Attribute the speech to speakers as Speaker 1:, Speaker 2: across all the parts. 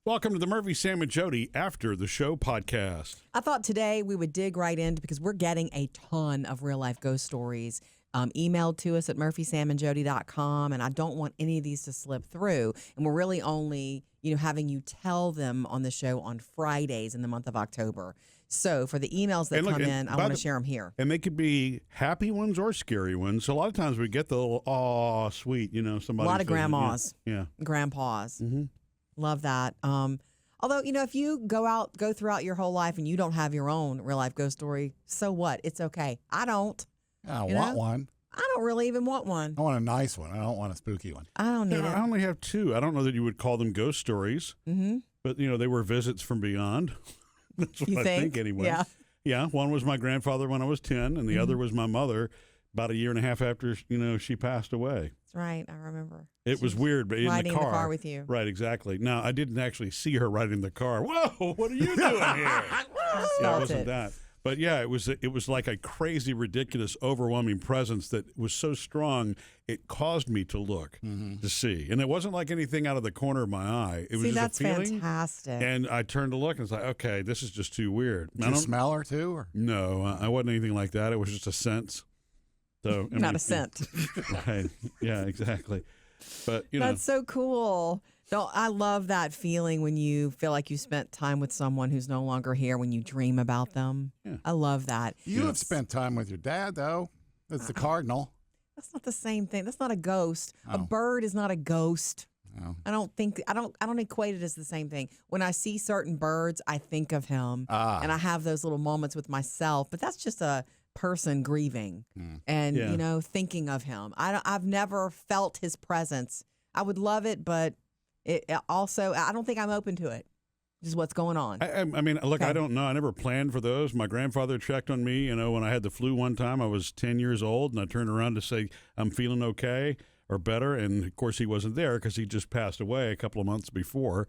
Speaker 1: Welcome to the Murphy, Sam, and Jodi After the Show podcast.
Speaker 2: I thought today we would dig right in because we're getting a ton of real-life ghost stories emailed to us at murphysamandjodi.com, and I don't want any of these to slip through. And we're really only, having you tell them on the show on Fridays in the month of October. So for the emails that come in, I want to share them here.
Speaker 1: And they could be happy ones or scary ones. So a lot of times we get the little, aw, sweet, somebody.
Speaker 2: A lot of grandmas.
Speaker 1: Yeah.
Speaker 2: Grandpas.
Speaker 1: Mm-hmm.
Speaker 2: Love that. Although, if you go throughout your whole life and you don't have your own real life ghost story, so what? It's okay. I don't.
Speaker 3: I want one.
Speaker 2: I don't really even want one.
Speaker 3: I want a nice one. I don't want a spooky one.
Speaker 2: I don't need it.
Speaker 1: I only have two. I don't know that you would call them ghost stories, but, they were visits from beyond. That's what
Speaker 2: you
Speaker 1: I think anyway.
Speaker 2: Yeah.
Speaker 1: Yeah. One was my grandfather when I was 10, and the other was my mother about a year and a half after, she passed away.
Speaker 2: That's right. I remember.
Speaker 1: It was weird, but in the car.
Speaker 2: Riding in the car with you.
Speaker 1: Right, exactly. Now, I didn't actually see her riding the car. Whoa, what are you doing here? It wasn't that. But yeah, it was like a crazy, ridiculous, overwhelming presence that was so strong, it caused me to look, to see. And it wasn't like anything out of the corner of my eye. It was just
Speaker 2: that's
Speaker 1: a feeling.
Speaker 2: Fantastic.
Speaker 1: And I turned to look and it's like, okay, this is just too weird.
Speaker 3: Did you smell her too? Or?
Speaker 1: No, I wasn't anything like that. It was just a sense. So
Speaker 2: Not a scent.
Speaker 1: Right. Yeah, exactly. But,
Speaker 2: That's so cool. I love that feeling when you feel like you spent time with someone who's no longer here, when you dream about them. Yeah. I love that.
Speaker 3: You have spent time with your dad, though. That's the cardinal.
Speaker 2: That's not the same thing. That's not a ghost. Oh. A bird is not a ghost.
Speaker 3: Oh.
Speaker 2: I don't equate it as the same thing. When I see certain birds, I think of him, and I have those little moments with myself. But that's just a person grieving and thinking of him. I've never felt his presence. I would love it, but it also, I don't think I'm open to it. This is what's going on.
Speaker 1: I mean, look, okay. I don't know. I never planned for those. My grandfather checked on me. When I had the flu one time, I was 10 years old, and I turned around to say, I'm feeling okay or better. And, of course, he wasn't there because he just passed away a couple of months before.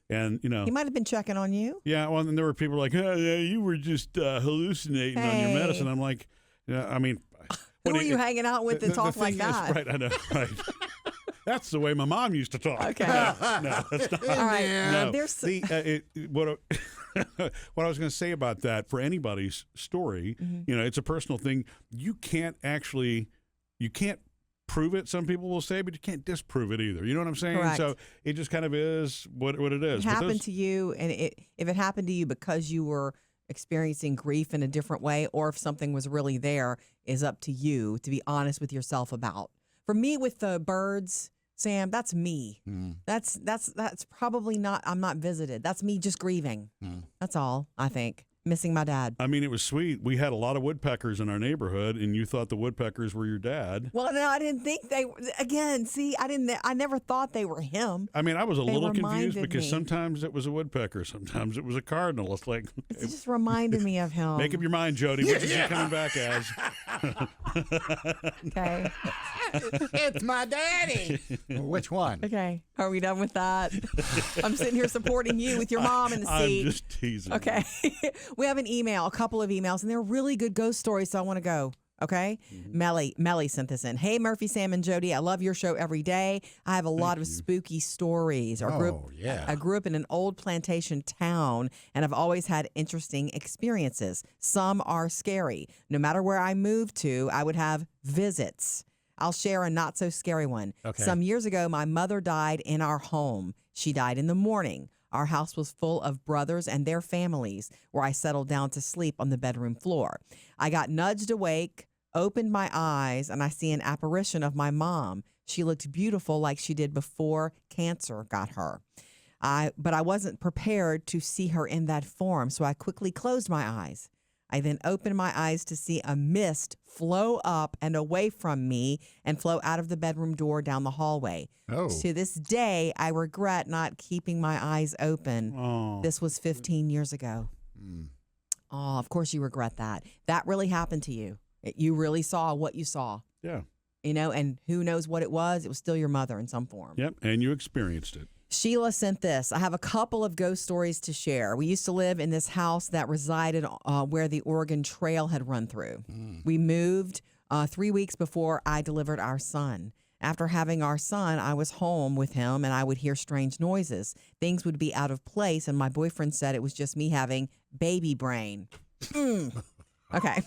Speaker 1: And,
Speaker 2: He might have been checking on you.
Speaker 1: Yeah, well, and there were people like, yeah, you were just hallucinating on your medicine. I'm like, who
Speaker 2: are you hanging out with to talk like that?
Speaker 1: Right, I know, right. That's the way my mom used to talk.
Speaker 2: Okay.
Speaker 1: No, that's not.
Speaker 2: All right.
Speaker 1: No. What I was going to say about that, for anybody's story, it's a personal thing. You can't prove it, some people will say, but you can't disprove it either. You know what I'm saying?
Speaker 2: Correct.
Speaker 1: So it just kind of is what it is.
Speaker 2: It happened to you, and if it happened to you because you were experiencing grief in a different way, or if something was really there, is up to you to be honest with yourself about. For me, with the birds, Sam, that's me. That's probably not. I'm not visited. That's me just grieving. That's all, I think. Missing my dad.
Speaker 1: I mean, it was sweet. We had a lot of woodpeckers in our neighborhood, and you thought the woodpeckers were your dad.
Speaker 2: Well, no, I didn't think they. Again, see, I never thought they were him.
Speaker 1: I mean, I was a little confused because sometimes it was a woodpecker, sometimes it was a cardinal. It's like
Speaker 2: it just reminded me of him.
Speaker 1: Make up your mind, Jodi. Which is he coming back as?
Speaker 2: Okay.
Speaker 3: It's my daddy. Which one?
Speaker 2: Okay. Are we done with that? I'm sitting here supporting you with your mom in the seat.
Speaker 1: I'm just teasing.
Speaker 2: Okay. We have a couple of emails, and they're really good ghost stories, so I want to go. Okay? Melly sent this in. Hey, Murphy, Sam, and Jodi, I love your show every day. I have a lot of spooky stories. I grew up in an old plantation town, and I've always had interesting experiences. Some are scary. No matter where I moved to, I would have visits. I'll share a not-so-scary one.
Speaker 3: Okay.
Speaker 2: Some years ago, my mother died in our home. She died in the morning. Our house was full of brothers and their families, where I settled down to sleep on the bedroom floor. I got nudged awake, opened my eyes, and I see an apparition of my mom. She looked beautiful like she did before cancer got her. But I wasn't prepared to see her in that form, so I quickly closed my eyes. I then opened my eyes to see a mist flow up and away from me and flow out of the bedroom door down the hallway.
Speaker 3: Oh.
Speaker 2: To this day, I regret not keeping my eyes open.
Speaker 1: Oh.
Speaker 2: This was 15 years ago. Oh, of course you regret that. That really happened to you. You really saw what you saw.
Speaker 1: Yeah.
Speaker 2: And who knows what it was? It was still your mother in some form.
Speaker 1: Yep, and you experienced it.
Speaker 2: Sheila sent this. I have a couple of ghost stories to share. We used to live in this house that resided where the Oregon Trail had run through. We moved 3 weeks before I delivered our son. After having our son, I was home with him and I would hear strange noises. Things would be out of place, and my boyfriend said it was just me having baby brain. Okay.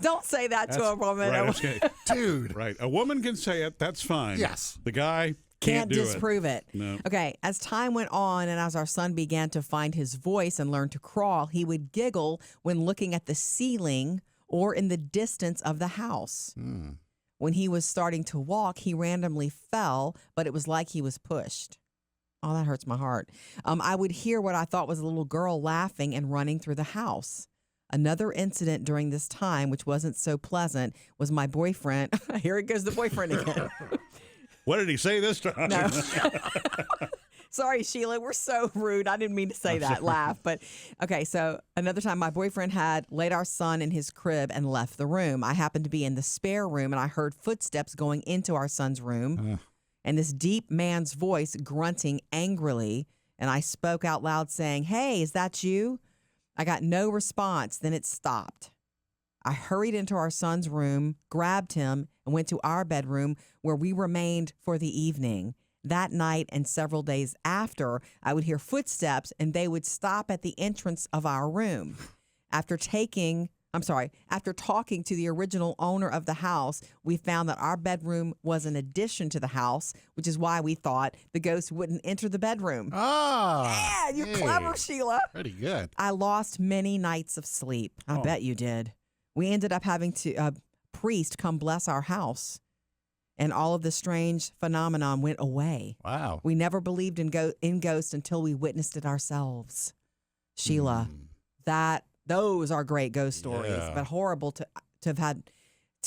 Speaker 2: Don't say that to a woman.
Speaker 1: Right, okay.
Speaker 3: Dude.
Speaker 1: Right. A woman can say it. That's fine.
Speaker 3: Yes.
Speaker 1: The guy
Speaker 2: Can't
Speaker 1: do
Speaker 2: disprove it.
Speaker 1: No.
Speaker 2: Okay. As time went on and as our son began to find his voice and learn to crawl, he would giggle when looking at the ceiling or in the distance of the house. When he was starting to walk, he randomly fell, but it was like he was pushed. Oh, that hurts my heart. I would hear what I thought was a little girl laughing and running through the house. Another incident during this time, which wasn't so pleasant, was my boyfriend. Here it goes, the boyfriend again.
Speaker 1: What did he say this time?
Speaker 2: No. Sorry, Sheila. We're so rude. I didn't mean to say that. Laugh. But okay, so another time my boyfriend had laid our son in his crib and left the room. I happened to be in the spare room and I heard footsteps going into our son's room and this deep man's voice grunting angrily. And I spoke out loud saying, "Hey, is that you?" I got no response. Then it stopped. I hurried into our son's room, grabbed him, and went to our bedroom where we remained for the evening. That night and several days after, I would hear footsteps and they would stop at the entrance of our room. After talking to the original owner of the house, we found that our bedroom was an addition to the house, which is why we thought the ghost wouldn't enter the bedroom.
Speaker 3: Ah.
Speaker 2: Yeah, you're clever, Sheila.
Speaker 3: Pretty good.
Speaker 2: I lost many nights of sleep. I bet you did. We ended up having a priest come bless our house, and all of the strange phenomenon went away.
Speaker 3: Wow.
Speaker 2: We never believed in ghosts until we witnessed it ourselves. Sheila, those are great ghost stories, but horrible to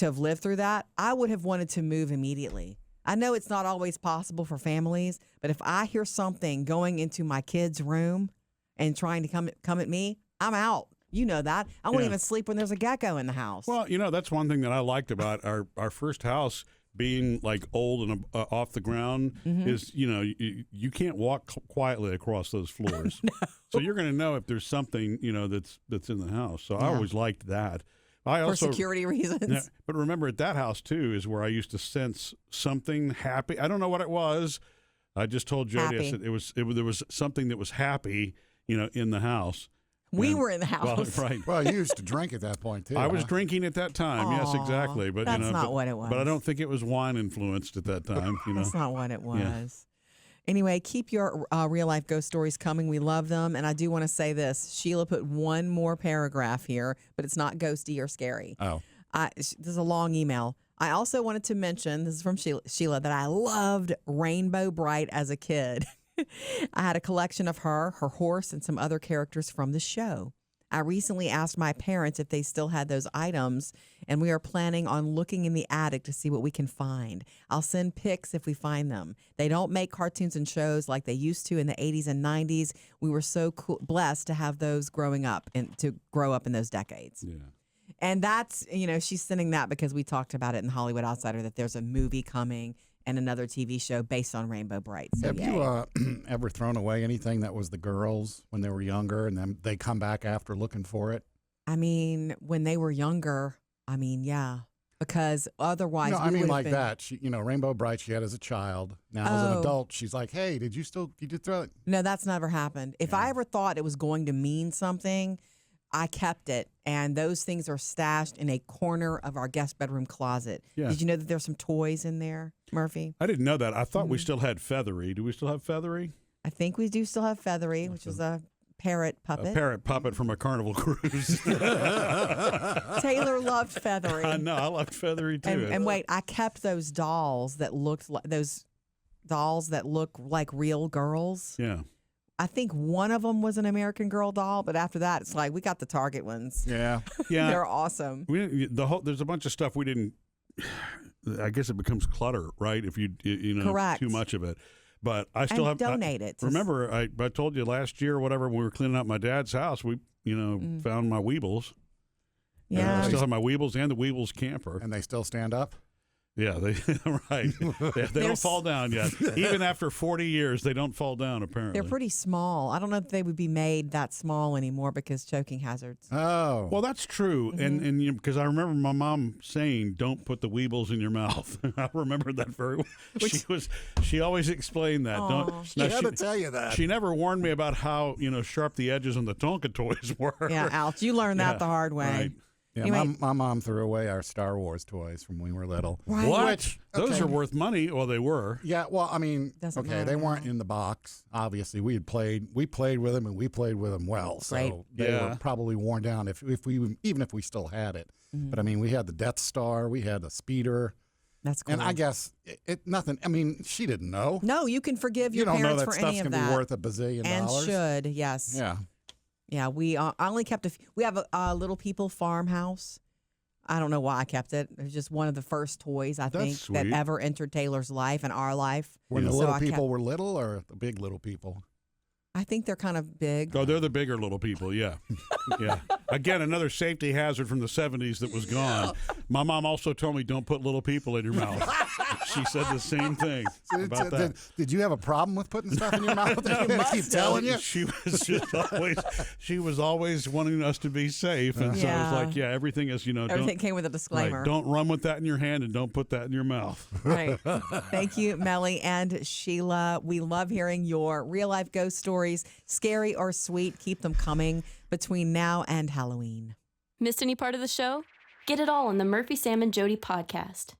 Speaker 2: have lived through that. I would have wanted to move immediately. I know it's not always possible for families, but if I hear something going into my kid's room and trying to come at me, I'm out. You know that. I won't even sleep when there's a gecko in the house.
Speaker 1: Well, that's one thing that I liked about our first house being like old and off the ground is, you can't walk quietly across those floors. No. So you're going to know if there's something, that's in the house. So I always liked that.
Speaker 2: For security reasons.
Speaker 1: Yeah, but remember, at that house, too, is where I used to sense something happy. I don't know what it was. I just told Jodi, I said there was something that was happy, in the house.
Speaker 2: We were in the house.
Speaker 1: Well, right.
Speaker 3: Well, you used to drink at that point, too.
Speaker 1: I was drinking at that time.
Speaker 2: Aww,
Speaker 1: yes, exactly. But
Speaker 2: that's not what it was.
Speaker 1: But I don't think it was wine influenced at that time.
Speaker 2: That's not what it was.
Speaker 1: Yeah.
Speaker 2: Anyway, keep your real life ghost stories coming. We love them. And I do want to say this. Sheila put one more paragraph here, but it's not ghosty or scary.
Speaker 3: Oh.
Speaker 2: This is a long email. I also wanted to mention, this is from Sheila, that I loved Rainbow Bright as a kid. I had a collection of her horse, and some other characters from the show. I recently asked my parents if they still had those items, and we are planning on looking in the attic to see what we can find. I'll send pics if we find them. They don't make cartoons and shows like they used to in the 80s and 90s. We were so blessed to have those growing up and to grow up in those decades.
Speaker 1: Yeah.
Speaker 2: And that's, she's sending that because we talked about it in Hollywood Outsider that there's a movie coming and another TV show based on Rainbow Bright. So,
Speaker 3: have you ever thrown away anything that was the girls when they were younger and then they come back after looking for it?
Speaker 2: I mean, when they were younger, yeah. Because otherwise,
Speaker 3: that. She, Rainbow Bright, she had as a child. Now as an adult, she's like, "Hey, did you throw it?"
Speaker 2: No, that's never happened. If I ever thought it was going to mean something, I kept it, and those things are stashed in a corner of our guest bedroom closet.
Speaker 1: Yeah.
Speaker 2: Did you know that there's some toys in there, Murphy?
Speaker 1: I didn't know that. I thought we still had Feathery. Do we still have Feathery?
Speaker 2: I think we do still have Feathery, which is a parrot puppet.
Speaker 1: A parrot puppet from a Carnival cruise.
Speaker 2: Taylor loved Feathery.
Speaker 1: I know. I loved Feathery, too.
Speaker 2: And wait, I kept those dolls that look like real girls.
Speaker 1: Yeah.
Speaker 2: I think one of them was an American Girl doll, but after that, it's like we got the Target ones.
Speaker 3: Yeah,
Speaker 2: They're awesome.
Speaker 1: There's a bunch of stuff we didn't. I guess it becomes clutter, right? If you
Speaker 2: Correct.
Speaker 1: too much of it. But I still have
Speaker 2: donate it.
Speaker 1: Remember, I told you last year or whatever when we were cleaning out my dad's house, we found my Weebles.
Speaker 2: Yeah,
Speaker 1: I still have my Weebles and the Weebles camper.
Speaker 3: and they still stand up.
Speaker 1: Yeah, right. They don't fall down yet. Even after 40 years, they don't fall down, apparently.
Speaker 2: They're pretty small. I don't know if they would be made that small anymore because choking hazards.
Speaker 3: Oh.
Speaker 1: Well, that's true. And because I remember my mom saying, don't put the Weebles in your mouth. I remember that very well. She always explained that.
Speaker 3: She had to tell you that.
Speaker 1: She never warned me about how, sharp the edges on the Tonka toys were.
Speaker 2: Yeah, ouch. You learned that the hard way.
Speaker 1: Right.
Speaker 3: Yeah,
Speaker 2: Anyway.
Speaker 3: my mom threw away our Star Wars toys from when we were little.
Speaker 2: Right.
Speaker 1: What? Those
Speaker 3: okay.
Speaker 1: are worth money. Well, they were.
Speaker 3: Yeah, well, I mean,
Speaker 2: Doesn't
Speaker 3: okay,
Speaker 2: matter
Speaker 3: they weren't
Speaker 2: now.
Speaker 3: in the box. Obviously, we played with them, and we played with them well. So
Speaker 2: Right.
Speaker 3: they
Speaker 1: Yeah.
Speaker 3: were probably worn down if we still had it. But I mean, we had the Death Star, we had the Speeder,
Speaker 2: That's cool.
Speaker 3: and I guess nothing. I mean, she didn't know.
Speaker 2: No, you can forgive
Speaker 3: You
Speaker 2: your
Speaker 3: don't know
Speaker 2: parents
Speaker 3: that
Speaker 2: for
Speaker 3: stuff's
Speaker 2: any of
Speaker 3: gonna
Speaker 2: that.
Speaker 3: be worth $1 bazillion.
Speaker 2: And should, yes.
Speaker 3: Yeah.
Speaker 2: Yeah, we I only kept we have a Little People farmhouse. I don't know why I kept it. It was just one of the first toys, I think, that
Speaker 1: sweet.
Speaker 2: ever entered Taylor's life and our life.
Speaker 3: When the
Speaker 2: So
Speaker 3: little
Speaker 2: I
Speaker 3: people
Speaker 2: kept-
Speaker 3: were little, or the big little people.
Speaker 2: I think they're kind of big.
Speaker 1: Oh, they're the bigger little people, yeah. Yeah. Again, another safety hazard from the 70s that was gone. My mom also told me, don't put little people in your mouth. She said the same thing about that.
Speaker 3: Did you have a problem with putting stuff in your mouth? Keep telling you.
Speaker 1: She was always wanting us to be safe. And so
Speaker 2: Yeah.
Speaker 1: it's like, yeah, everything is,
Speaker 2: Everything came with a disclaimer.
Speaker 1: Right, don't run with that in your hand and don't put that in your mouth.
Speaker 2: Right. Thank you, Melly and Sheila. We love hearing your real life ghost stories, scary or sweet. Keep them coming between now and Halloween.
Speaker 4: Missed any part of the show? Get it all on the Murphy, Sam, and Jody podcast.